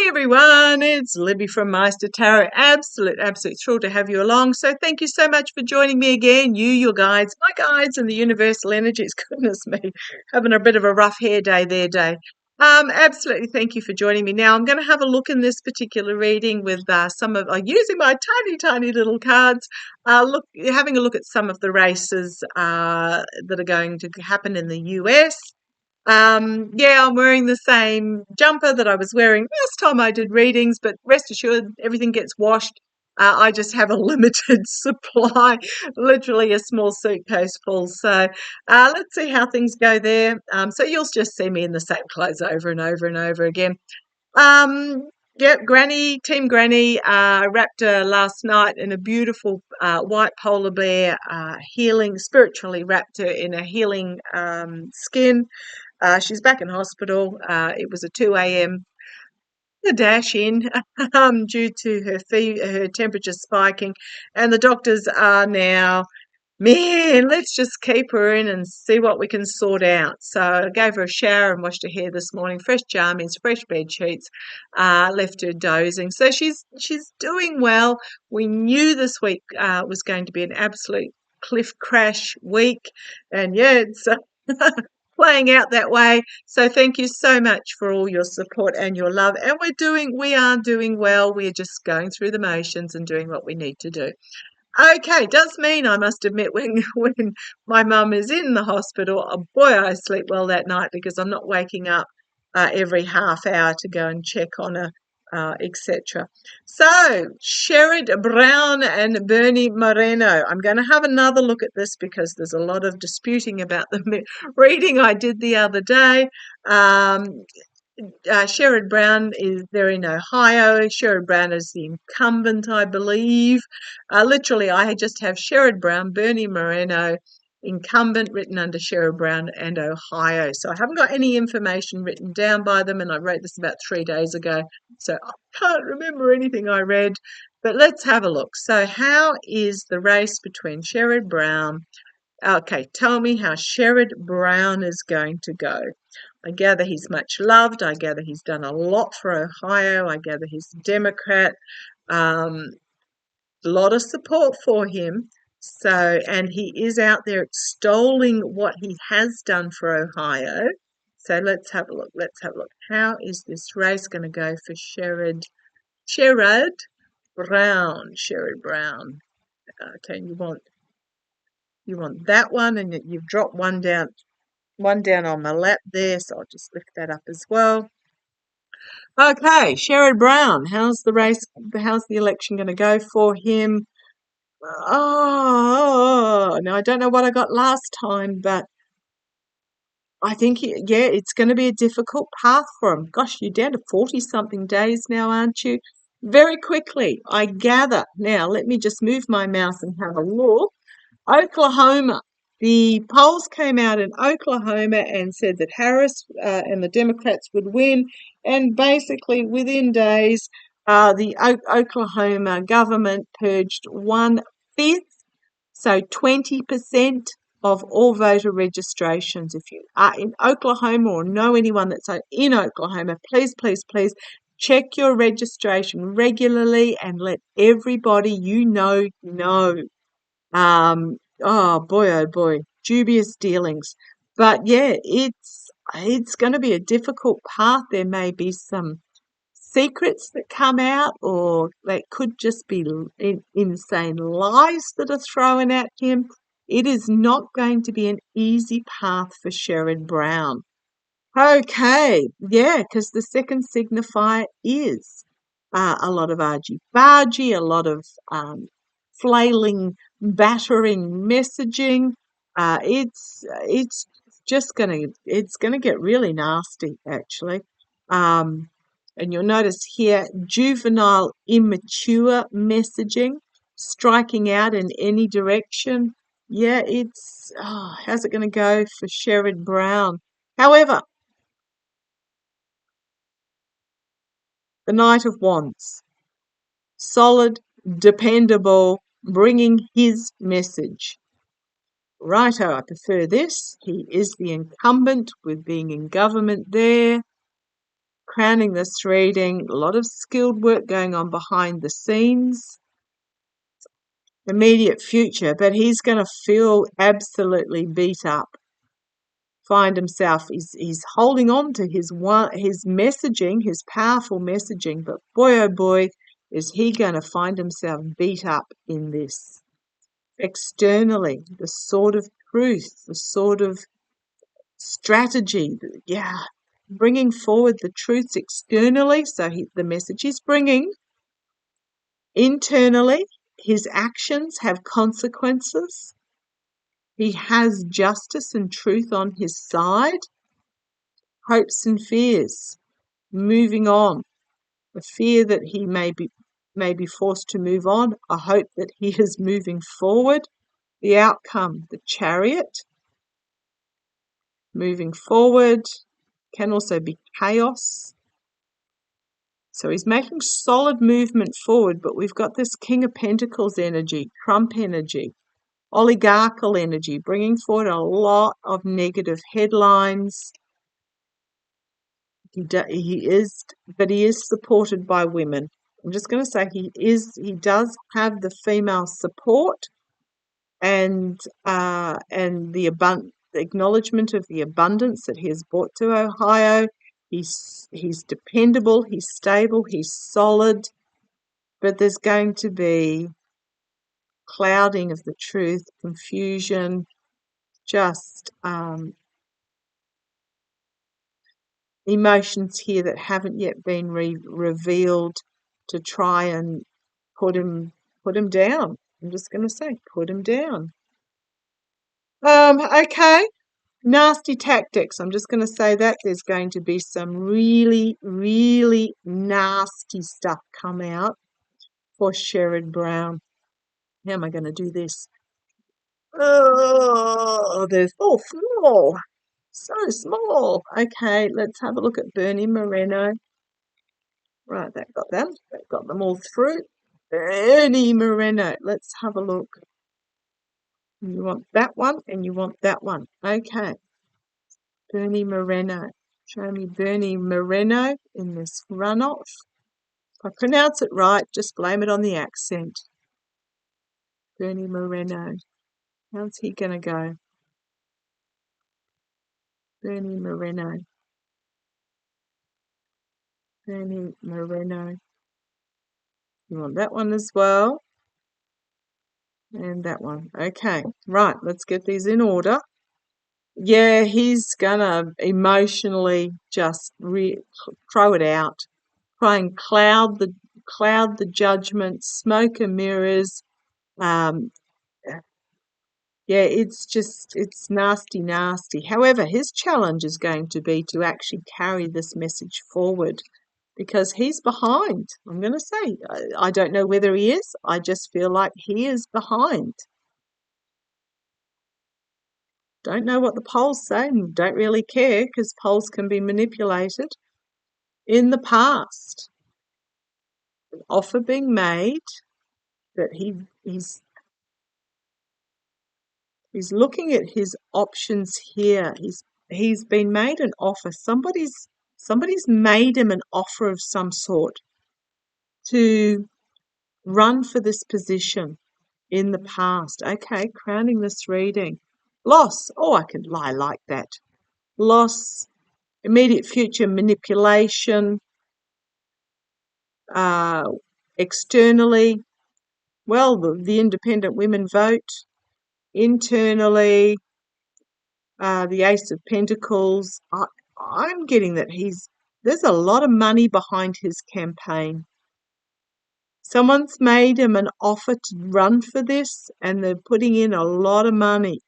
Everyone, it's Libby from maighstirtarot. Absolute thrilled to have you along. So thank you so much for joining me again. Your guides, my guides, and the universal energies. Goodness me, having a bit of a rough hair day there, day. Absolutely, thank you for joining me. Now I'm going to have a look in this particular reading with some of using my tiny little cards. Having a look at some of the races that are going to happen in the US. Yeah, I'm wearing the same jumper that I was wearing last time I did readings, but rest assured, everything gets washed. I just have a limited supply, literally a small suitcase full. So let's see how things go there. So you'll just see me in the same clothes over and over and over again. Yep, Granny, Team Granny, wrapped her last night in a beautiful white polar bear, spiritually wrapped her in a healing skin. She's back in hospital. It was a 2 a.m. dash in due to her temperature spiking, and the doctors are now, man, let's just keep her in and see what we can sort out. So I gave her a shower and washed her hair this morning, fresh jammies, fresh bed sheets, left her dozing. So she's doing well. We knew this week was going to be an absolute cliff crash week, and yeah, it's playing out that way. So thank you so much for all your support and your love. And we are doing well. We're just going through the motions and doing what we need to do. Okay, does mean I must admit when my mum is in the hospital, oh boy, I sleep well that night because I'm not waking up every half hour to go and check on her, etc. So, Sherrod Brown and Bernie Moreno. I'm going to have another look at this because there's a lot of disputing about the reading I did the other day. Sherrod Brown they're in Ohio. Sherrod Brown is the incumbent, I believe. Literally, I just have Sherrod Brown, Bernie Moreno, incumbent written under Sherrod Brown and Ohio. So I haven't got any information written down by them, and I wrote this about 3 days ago, so I can't remember anything I read. But let's have a look. So how is the race between Sherrod Brown? Okay, tell me how Sherrod Brown is going to go. I gather he's much loved. I gather he's done a lot for Ohio. I gather he's a Democrat. A lot of support for him. So, and he is out there extolling what he has done for Ohio. So let's have a look. How is this race going to go for Sherrod Brown? Sherrod Brown. Okay, you want that one, and you've dropped one down on my lap there, so I'll just lift that up as well. Okay, Sherrod Brown, how's the election going to go for him? Oh, now I don't know what I got last time, but I think, it's going to be a difficult path for him. Gosh, you're down to 40-something days now, aren't you? Very quickly, I gather. Now, let me just move my mouse and have a look. Oklahoma. The polls came out in Oklahoma and said that Harris and the Democrats would win, and basically within days, the Oklahoma government purged 1/5, so 20% of all voter registrations. If you are in Oklahoma or know anyone that's in Oklahoma, please check your registration regularly and let everybody you know. Oh boy, dubious dealings. But yeah, it's going to be a difficult path. There may be some secrets that come out, or they could just be insane lies that are thrown at him. It is not going to be an easy path for Sherrod Brown. Okay, yeah, because the second signifier is a lot of argy-bargy, a lot of flailing, battering messaging. It's just gonna get really nasty, actually. And you'll notice here juvenile, immature messaging, striking out in any direction. Yeah, how's it going to go for Sherrod Brown? However, the Knight of Wands, solid, dependable, bringing his message. Righto, I prefer this. He is the incumbent with being in government there. crowning this reading, a lot of skilled work going on behind the scenes, immediate future, but he's going to feel absolutely beat up. Find himself, he's holding on to his messaging, his powerful messaging, but boy oh boy, is he going to find himself beat up in this. Externally, the sort of truth, the sort of strategy, bringing forward the truths externally, so the message he's bringing. Internally, his actions have consequences. He has justice and truth on his side. Hopes and fears, moving on. A fear that he may be forced to move on. A hope that he is moving forward. The outcome, the Chariot, moving forward, can also be chaos. So he's making solid movement forward, but we've got this King of Pentacles energy, Trump energy, oligarchical energy, bringing forward a lot of negative headlines. He is supported by women. I'm just going to say he does have the female support and the acknowledgement of the abundance that he has brought to Ohio. He's dependable, he's stable, he's solid, but there's going to be clouding of the truth, confusion, just emotions here that haven't yet been revealed to try and put him down. I'm just going to say, put him down. Okay. Nasty tactics. I'm just going to say that there's going to be some really, really nasty stuff come out for Sherrod Brown. How am I going to do this? Oh, they're so small. So small. Okay, let's have a look at Bernie Moreno. Right, that got them. That got them all through. Bernie Moreno. Let's have a look. You want that one and you want that one. Okay. Bernie Moreno. Show me Bernie Moreno in this runoff. If I pronounce it right, just blame it on the accent. Bernie Moreno. How's he going to go? Bernie Moreno. Bernie Moreno. You want that one as well. And that one. Okay. Right, let's get these in order. Yeah, he's going to emotionally just throw it out. Try and cloud the judgment, smoke and mirrors. Yeah, it's nasty, nasty. However, his challenge is going to be to actually carry this message forward because he's behind. I'm going to say, I don't know whether he is. I just feel like he is behind. Don't know what the polls say and don't really care because polls can be manipulated. In the past, an offer being made that he's looking at his options here. He's been made an offer. Somebody's made him an offer of some sort to run for this position in the past. Okay, crowning this reading. Loss. Oh, I like that. Loss, immediate future manipulation, externally, well, the independent women vote. Internally, the Ace of Pentacles. I'm getting that there's a lot of money behind his campaign. Someone's made him an offer to run for this, and they're putting in a lot of money,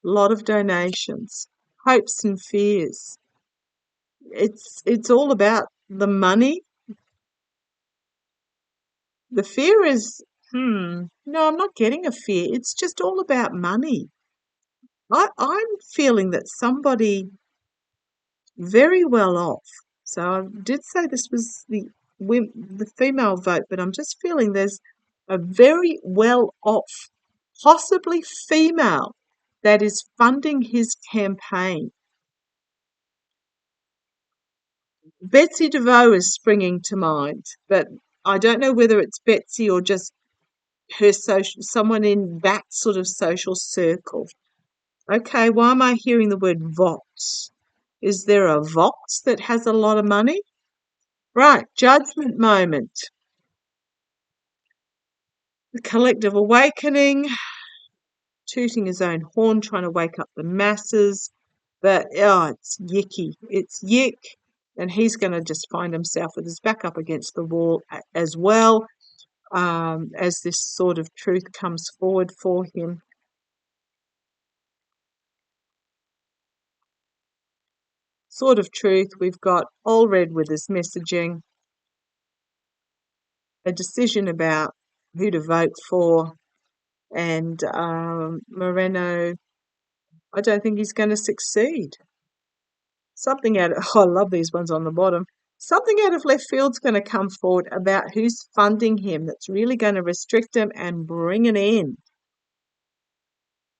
a lot of donations, hopes and fears. It's all about the money. The fear is, no, I'm not getting a fear. It's just all about money. I'm feeling that somebody very well off. So I did say this was the female vote, but I'm just feeling there's a very well off, possibly female, that is funding his campaign. Betsy DeVoe is springing to mind, but I don't know whether it's Betsy or just her someone in that sort of social circle. Okay, why am I hearing the word Vox? Is there a Vox that has a lot of money? Right, judgment moment. The collective awakening, tooting his own horn, trying to wake up the masses. But, oh, it's yicky. It's yick. And he's going to just find himself with his back up against the wall as well, as this sort of truth comes forward for him. Sort of truth, we've got Old Red with his messaging, a decision about who to vote for, and Merno, I don't think he's going to succeed. Something out of, oh, I love these ones on the bottom. Something out of left field's going to come forward about who's funding him that's really going to restrict him and bring an end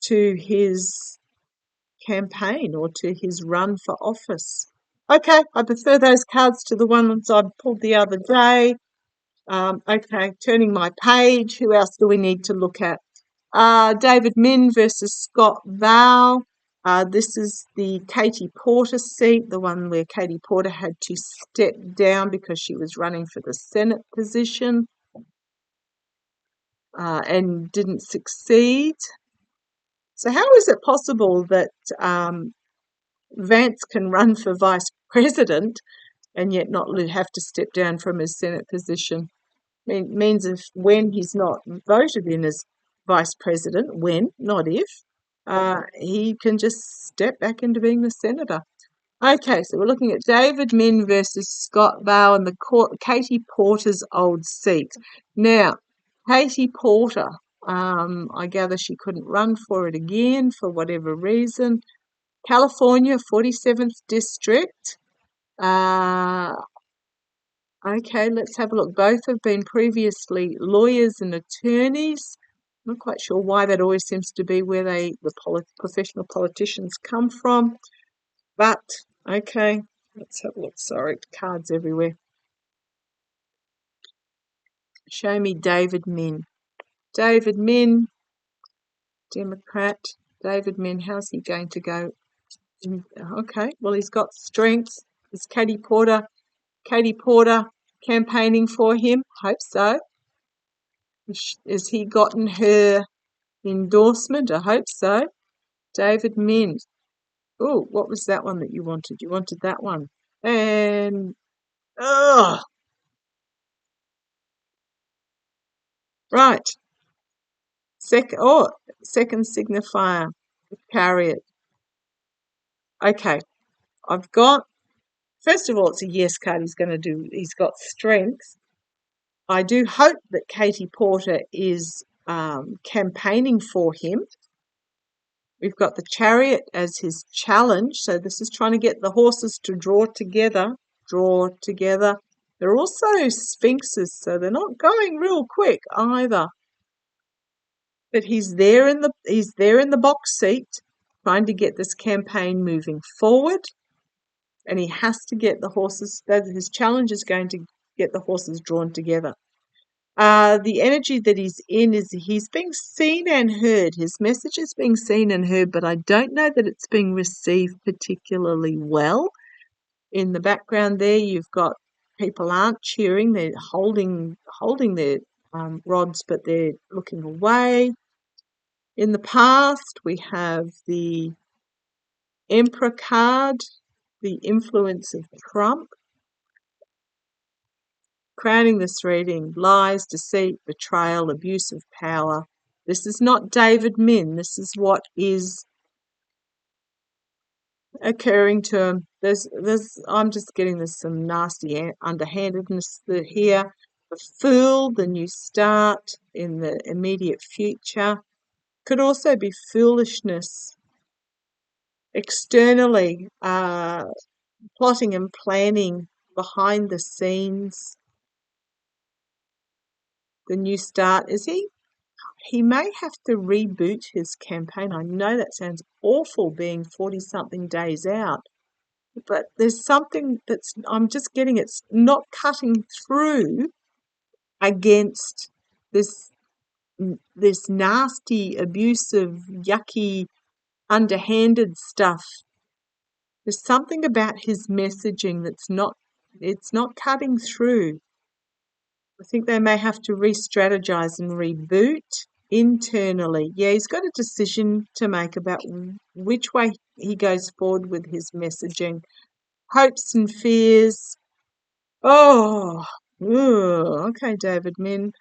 to his campaign or to his run for office. Okay, I prefer those cards to the ones I pulled the other day. Okay, turning my page. Who else do we need to look at? David Min versus Scott Baugh. This is the Katie Porter seat, the one where Katie Porter had to step down because she was running for the Senate position and didn't succeed. So how is it possible that Vance can run for vice president and yet not have to step down from his Senate position? Means if when he's not voted in as vice president, when, not if, he can just step back into being the senator. Okay, so we're looking at David Min versus Scott Baugh and Katie Porter's old seat. Now, Katie Porter, I gather she couldn't run for it again for whatever reason. California, 47th District. Okay, let's have a look. Both have been previously lawyers and attorneys. I'm not quite sure why that always seems to be where professional politicians come from. But, okay, let's have a look. Sorry, cards everywhere. Show me David Min. David Min, Democrat. David Min, how's he going to go? Okay, well, he's got strengths. Is Katie Porter campaigning for him? Hope so. Has he gotten her endorsement? I hope so. David Min. Oh, what was that one that you wanted? You wanted that one. And, right. Second signifier, Chariot. Okay, I've got, first of all, it's a yes card. He's got strength. I do hope that Katie Porter is campaigning for him. We've got the Chariot as his challenge. So this is trying to get the horses to draw together. They're also sphinxes, so they're not going real quick either. But he's there in the box seat, trying to get this campaign moving forward, and he has to get the horses. His challenge is going to get the horses drawn together. The energy that he's in is he's being seen and heard. His message is being seen and heard, but I don't know that it's being received particularly well. In the background there, you've got people aren't cheering. They're holding their rods, but they're looking away. In the past, we have the Emperor card, the influence of Trump. Crowning this reading, lies, deceit, betrayal, abuse of power. This is not David Min. This is what is occurring to him. I'm just getting some nasty underhandedness here. The Fool, the new start in the immediate future. Could also be foolishness. Externally, plotting and planning behind the scenes. The new start, is he? He may have to reboot his campaign. I know that sounds awful being 40-something days out, but there's something I'm just getting, it's not cutting through against this nasty, abusive, yucky, underhanded stuff. There's something about his messaging it's not cutting through. I think they may have to re-strategize and reboot internally. Yeah, he's got a decision to make about which way he goes forward with his messaging. Hopes and fears. Oh, okay, David Min.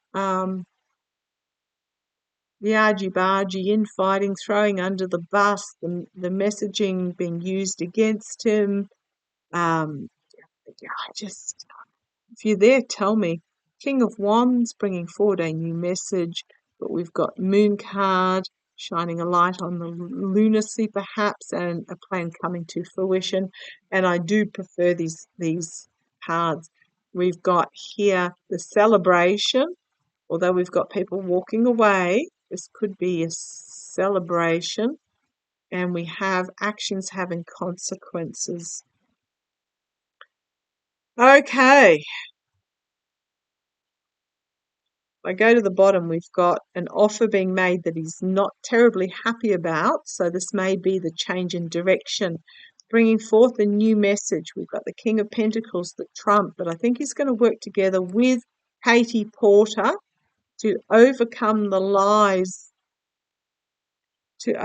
The argy-bargy, infighting, throwing under the bus, the messaging being used against him. If you're there, tell me. King of Wands bringing forward a new message, but we've got Moon card shining a light on the lunacy perhaps, and a plan coming to fruition. And I do prefer these cards. We've got here the celebration, although we've got people walking away. This could be a celebration, and we have actions having consequences. Okay. I go to the bottom, we've got an offer being made that he's not terribly happy about, so this may be the change in direction, bringing forth a new message. We've got the King of Pentacles, the Trump, but I think he's going to work together with Katie Porter to overcome the lies. It's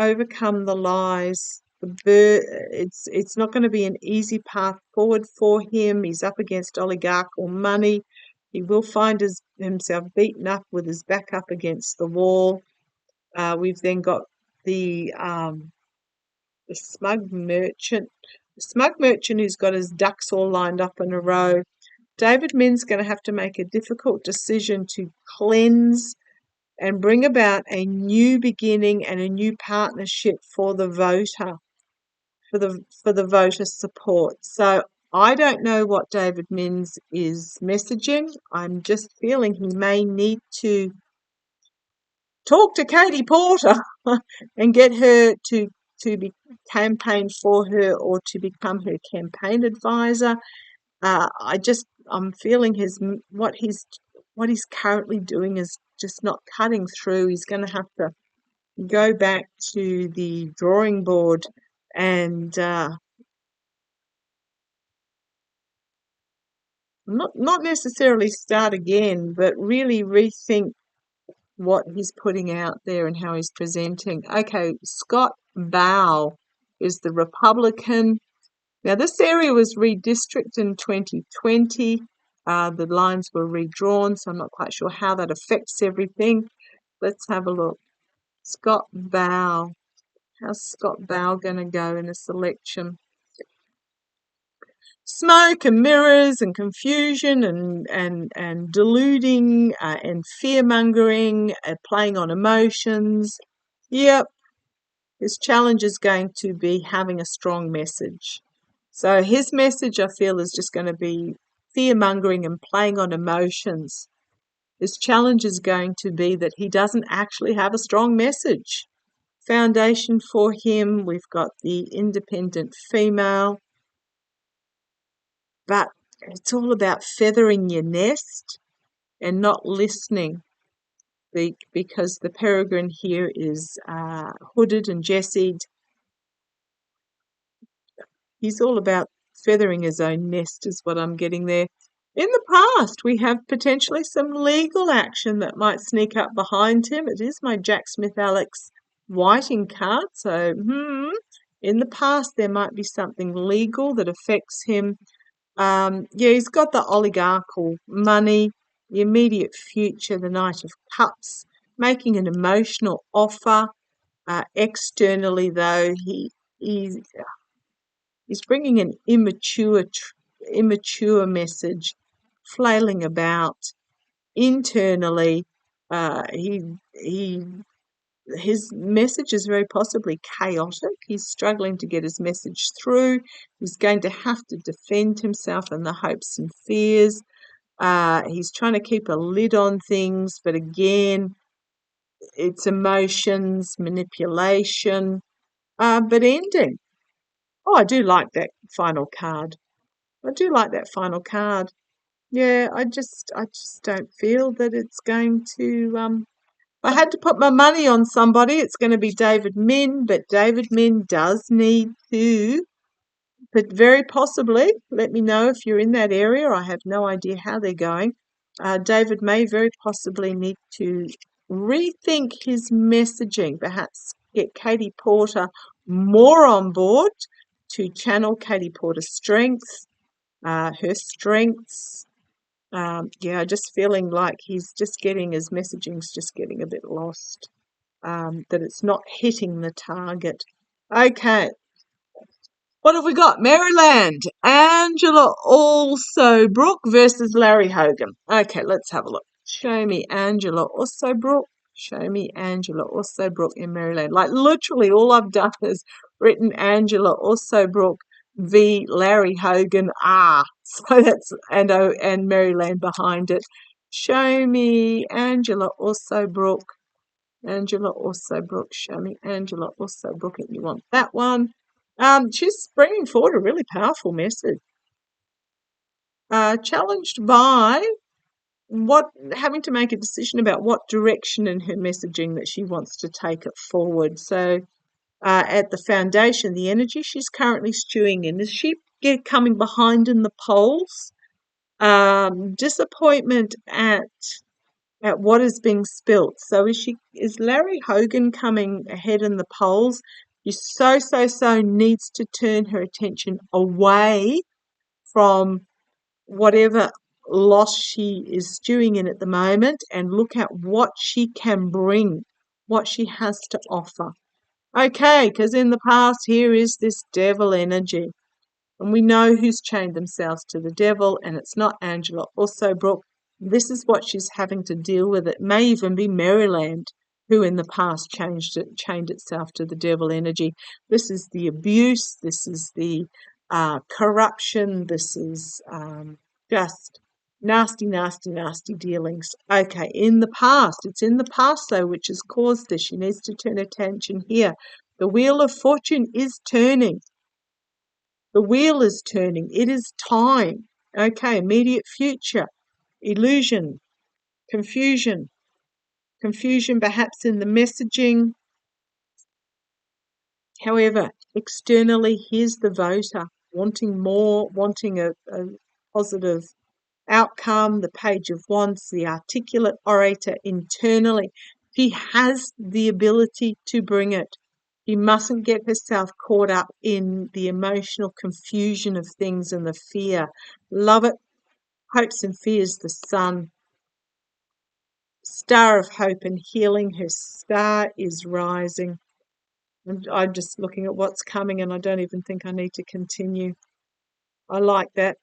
not going to be an easy path forward for him. He's up against oligarchical money. He will find himself beaten up with his back up against the wall. We've then got the smug merchant. The smug merchant who's got his ducks all lined up in a row. David Min's going to have to make a difficult decision to cleanse and bring about a new beginning and a new partnership for the voter, for the voter support. So I don't know what David Minns is messaging. I'm just feeling he may need to talk to Katie Porter and get her to be campaign for her or to become her campaign advisor. I'm feeling what he's currently doing is just not cutting through. He's going to have to go back to the drawing board and not necessarily start again, but really rethink what he's putting out there and how he's presenting. Okay, Scott Baugh is the Republican. Now, this area was redistricted in 2020. The lines were redrawn, so I'm not quite sure how that affects everything. Let's have a look. Scott Baugh. How's Scott Baugh going to go in this election? Smoke and mirrors and confusion and deluding and fear-mongering, playing on emotions. Yep, his challenge is going to be having a strong message. So his message, I feel, is just going to be fear-mongering and playing on emotions. His challenge is going to be that he doesn't actually have a strong message. Foundation for him, we've got the independent female. But it's all about feathering your nest and not listening, because the peregrine here is hooded and jessied. He's all about feathering his own nest is what I'm getting there. In the past, we have potentially some legal action that might sneak up behind him. It is my Jack Smith Alex Whiting card. So, in the past, there might be something legal that affects him. He's got the oligarchical money, the immediate future, the Knight of Cups, making an emotional offer. Externally, though, he's bringing an immature message, flailing about. Internally, his message is very possibly chaotic. He's struggling to get his message through. He's going to have to defend himself and the hopes and fears. He's trying to keep a lid on things, but again, it's emotions, manipulation, but ending. Oh, I do like that final card. I do like that final card. Yeah, I just don't feel that it's going to. If I had to put my money on somebody, it's going to be David Min, but David Min does need to. But very possibly, let me know if you're in that area. I have no idea how they're going. David may very possibly need to rethink his messaging, perhaps get Katie Porter more on board to channel Katie Porter's strengths, her strengths. Yeah, just feeling like he's just getting his messaging's just getting a bit lost, that it's not hitting the target. Okay, what have we got? Maryland, Angela Alsobrook versus Larry Hogan. Okay, let's have a look. Show me Angela Alsobrook. Show me Angela Alsobrook in Maryland. Like literally all I've done is written Angela Alsobrook v Larry Hogan. So that's and Maryland behind it. Show me Angela Alsobrook. Angela Alsobrook, show me Angela Alsobrook, and you want that one. She's bringing forward a really powerful message. Challenged by having to make a decision about what direction in her messaging that she wants to take it forward. So, at the foundation, the energy she's currently stewing in, is she coming behind in the polls? Disappointment at what is being spilt. So is Larry Hogan coming ahead in the polls? She so needs to turn her attention away from whatever loss she is stewing in at the moment and look at what she can bring, what she has to offer. Okay, because in the past here is this devil energy. And we know who's chained themselves to the devil, and it's not Angela Alsobrook. This is what she's having to deal with. It may even be Maryland, who in the past chained itself to the devil energy. This is the abuse. This is the corruption. This is just nasty dealings. Okay, in the past. It's in the past, though, which has caused this. She needs to turn attention here. The wheel of fortune is turning. The wheel is turning. It is time. Okay, immediate future. Illusion. Confusion. Confusion perhaps in the messaging. However, externally, here's the voter wanting more, wanting a positive outcome. The Page of Wands, the articulate orator internally. She has the ability to bring it. She mustn't get herself caught up in the emotional confusion of things and the fear. Love it. Hopes and fears, the sun. Star of hope and healing. Her star is rising. And I'm just looking at what's coming and I don't even think I need to continue. I like that.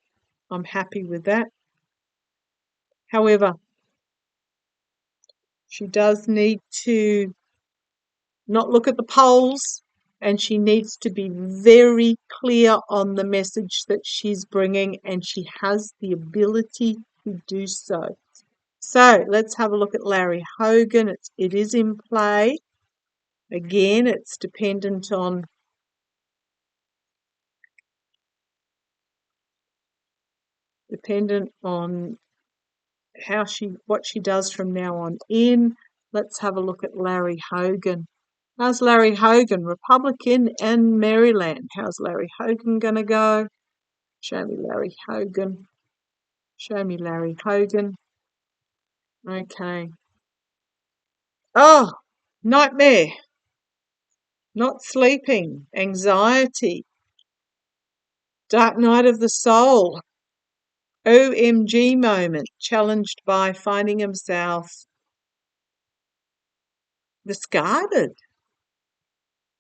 I'm happy with that. However, she does need to not look at the polls, and she needs to be very clear on the message that she's bringing, and she has the ability to do so. So let's have a look at Larry Hogan. It is in play. Again, it's dependent on what she does from now on in. Let's have a look at Larry Hogan. How's Larry Hogan? Republican and Maryland. How's Larry Hogan going to go? Show me Larry Hogan. Show me Larry Hogan. Okay. Oh, nightmare. Not sleeping. Anxiety. Dark night of the soul. OMG moment. Challenged by finding himself discarded.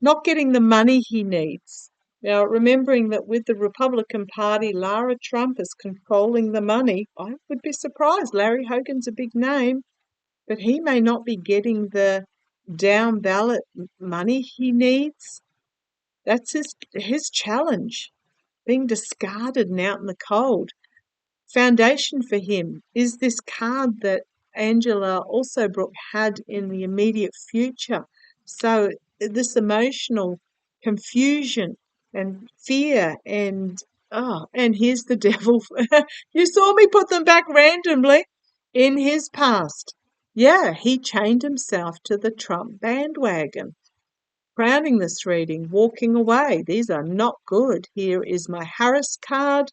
Not getting the money he needs. Now, remembering that with the Republican Party, Lara Trump is controlling the money, I would be surprised. Larry Hogan's a big name, but he may not be getting the down ballot money he needs. That's his challenge, being discarded and out in the cold. Foundation for him is this card that Angela Alsobrook had in the immediate future. So this emotional confusion and fear and here's the devil. You saw me put them back randomly in his past. Yeah, he chained himself to the Trump bandwagon. Crowning this reading, walking away. These are not good. Here is my Harris card.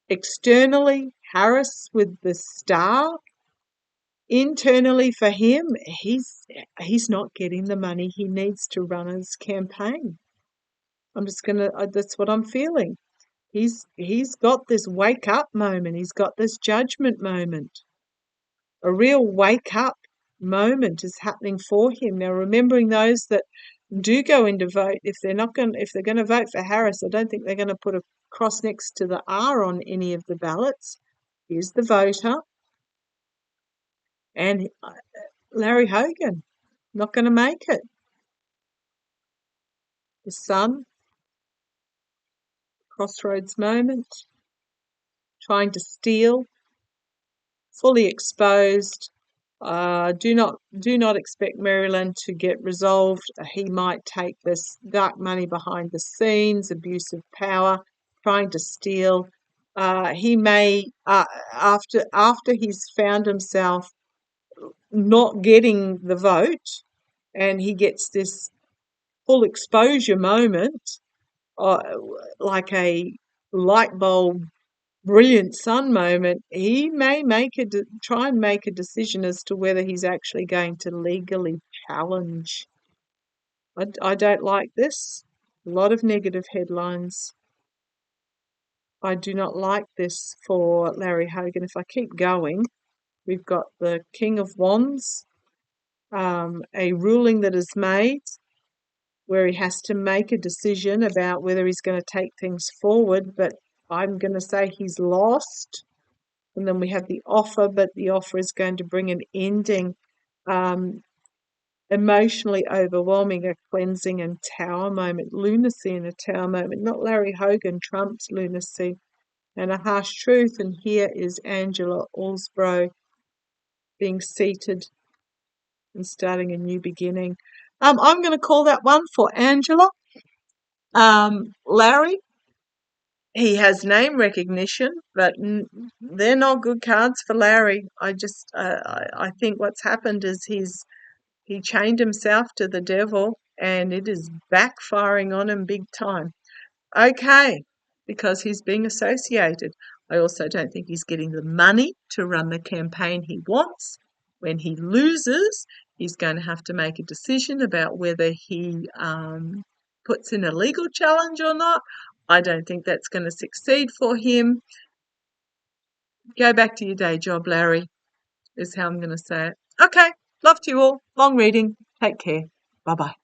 Externally, Harris with the star. Internally for him, he's not getting the money he needs to run his campaign. That's what I'm feeling. He's got this wake up moment. He's got this judgment moment. A real wake up moment is happening for him. Now, remembering those that do go in to vote, if they're going to vote for Harris, I don't think they're going to put a cross next to the R on any of the ballots. Here's the voter. And Larry Hogan, not going to make it. The Sun, crossroads moment, trying to steal, fully exposed. Do not expect Maryland to get resolved. He might take this dark money behind the scenes, abuse of power, trying to steal. He may after he's found himself not getting the vote, and he gets this full exposure moment, like a light bulb brilliant sun moment, he may try and make a decision as to whether he's actually going to legally challenge. I don't like this. A lot of negative headlines. I do not like this for Larry Hogan. If I keep going, we've got the King of Wands, a ruling that is made where he has to make a decision about whether he's going to take things forward, but I'm going to say he's lost. And then we have the offer, but the offer is going to bring an ending, emotionally overwhelming, a cleansing and tower moment, lunacy in a tower moment, not Larry Hogan, Trump's lunacy, and a harsh truth. And here is Angela Alsobrook being seated and starting a new beginning. I'm going to call that one for Angela. Larry, he has name recognition, but they're not good cards for Larry. I think what's happened is he chained himself to the devil, and it is backfiring on him big time. Okay, because he's being associated. I also don't think he's getting the money to run the campaign he wants. When he loses, he's going to have to make a decision about whether he puts in a legal challenge or not. I don't think that's going to succeed for him. Go back to your day job, Larry, is how I'm going to say it. Okay, love to you all. Long reading. Take care. Bye-bye.